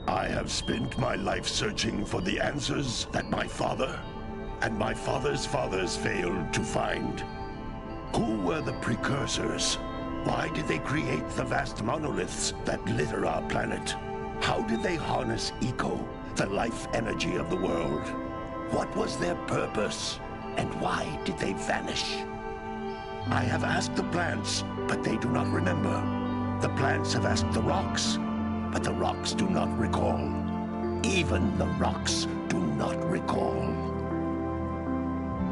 I have spent my life searching for the answers that my father and my father's fathers failed to find. Who were the precursors? Why did they create the vast monoliths that litter our planet? How did they harness eco, the life energy of the world? What was their purpose? And why did they vanish? I have asked the plants, but they do not remember. The plants have asked the rocks, but the rocks do not recall. Even the rocks do not recall.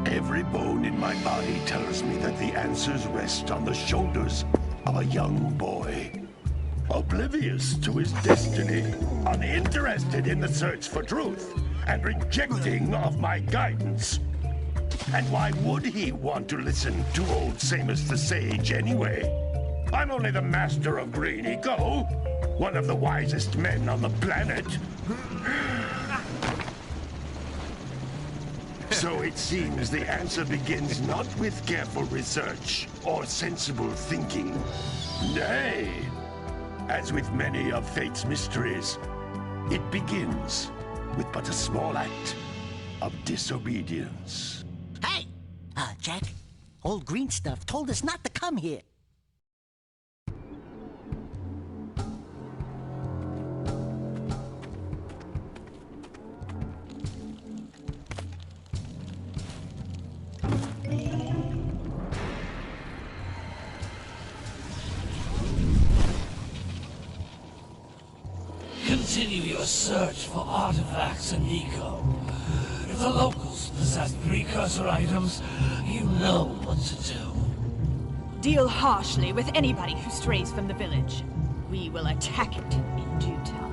Every bone in my body tells me that the answers rest on the shoulders of a young boy. Oblivious to his destiny, uninterested in the search for truth, and rejecting of my guidance. And why would he want to listen to old Samus the Sage anyway? I'm only the master of green eco, one of the wisest men on the planet. So it seems the answer begins not with careful research or sensible thinking. Nay, as with many of fate's mysteries, it begins with but a small act of disobedience. Hey! Jak, old green stuff told us not to come here. Continue your search for artifacts and eco. If the locals possess precursor items, you know what to do. Deal harshly with anybody who strays from the village. We will attack it in due time.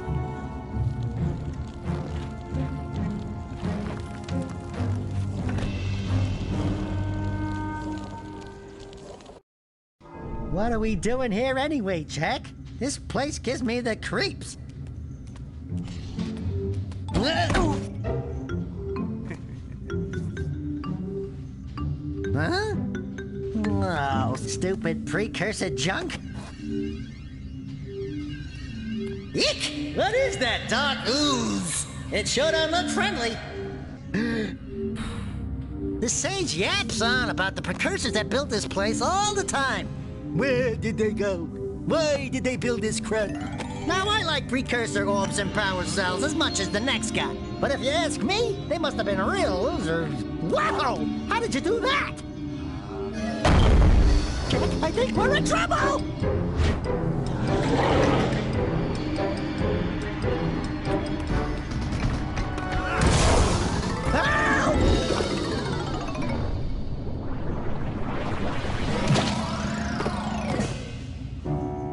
What are we doing here anyway, Jak? This place gives me the creeps. Huh? Oh, stupid precursor junk. Eek! What is that dark ooze? It sure don't look friendly. The sage yaps on about the precursors that built this place all the time. Where did they go? Why did they build this crud? Now, I like precursor orbs and power cells as much as the next guy. But if you ask me, they must have been real losers. Wow! How did you do that? I think we're in trouble!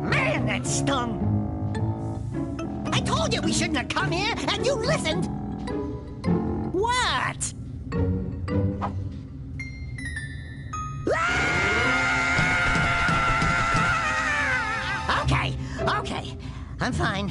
Man, that stung! I told you we shouldn't have come here, and you listened! What? Okay. I'm fine.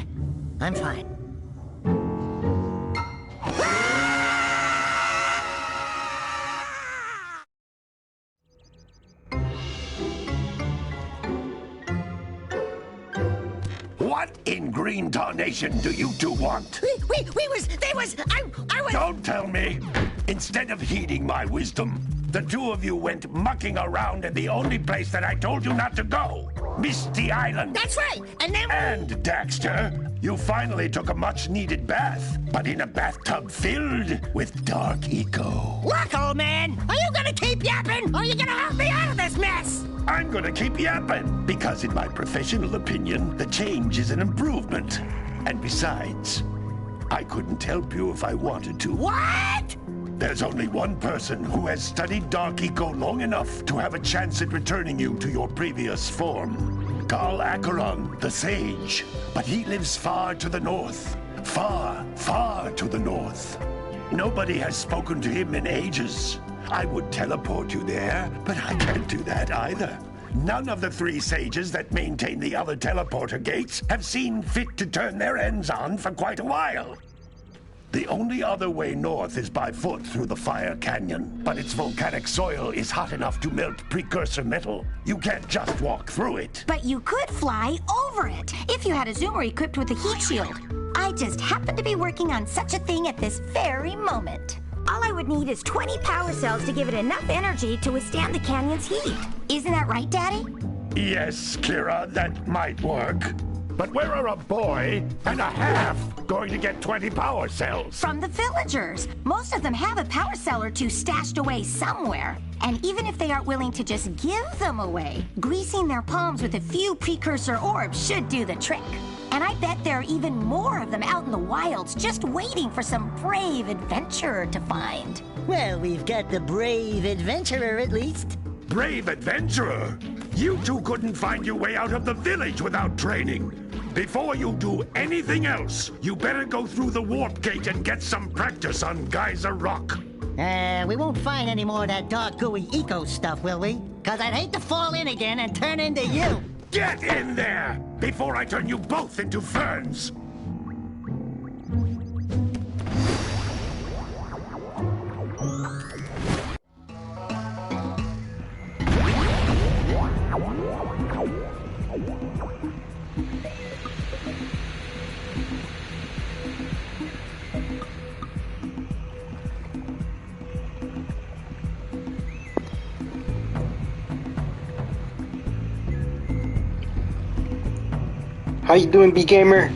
What in green tarnation do you two want? I was... Don't tell me! Instead of heeding my wisdom, the two of you went mucking around in the only place that I told you not to go. Misty Island. That's right, and then... And, Daxter, you finally took a much-needed bath, but in a bathtub filled with dark eco. Look, old man, are you gonna keep yapping, or are you gonna help me out of this mess? I'm gonna keep yapping, because in my professional opinion, the change is an improvement. And besides, I couldn't help you if I wanted to. What? There's only one person who has studied Dark Eco long enough to have a chance at returning you to your previous form. Carl Acheron, the Sage. But he lives far to the north. Far, far to the north. Nobody has spoken to him in ages. I would teleport you there, but I can't do that either. None of the 3 sages that maintain the other teleporter gates have seen fit to turn their ends on for quite a while. The only other way north is by foot through the Fire Canyon, but its volcanic soil is hot enough to melt precursor metal. You can't just walk through it. But you could fly over it, if you had a zoomer equipped with a heat shield. I just happen to be working on such a thing at this very moment. All I would need is 20 power cells to give it enough energy to withstand the canyon's heat. Isn't that right, Daddy? Yes, Kira, that might work. But where are a boy and a half going to get 20 power cells? From the villagers. Most of them have a power cell or 2 stashed away somewhere. And even if they aren't willing to just give them away, greasing their palms with a few precursor orbs should do the trick. And I bet there are even more of them out in the wilds just waiting for some brave adventurer to find. Well, we've got the brave adventurer at least. Brave adventurer? You two couldn't find your way out of the village without training. Before you do anything else, you better go through the warp gate and get some practice on Geyser Rock. We won't find any more of that dark gooey eco stuff, will we? Cause I'd hate to fall in again and turn into you. Get in there before I turn you both into ferns. How you doing, B-Gamer?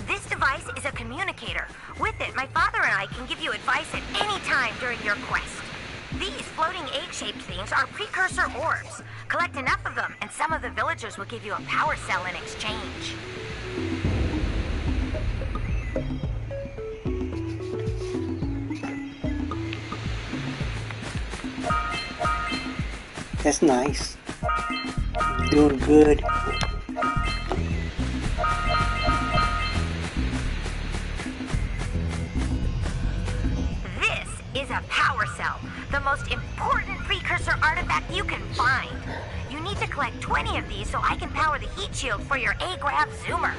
This device is a communicator. With it, my father and I can give you advice at any time during your quest. These floating egg-shaped things are precursor orbs. Collect enough of them, and some of the villagers will give you a power cell in exchange. That's nice. Doing good. This is a power cell, the most important precursor artifact you can find. You need to collect 20 of these so I can power the heat shield for your A-Grav zoomer.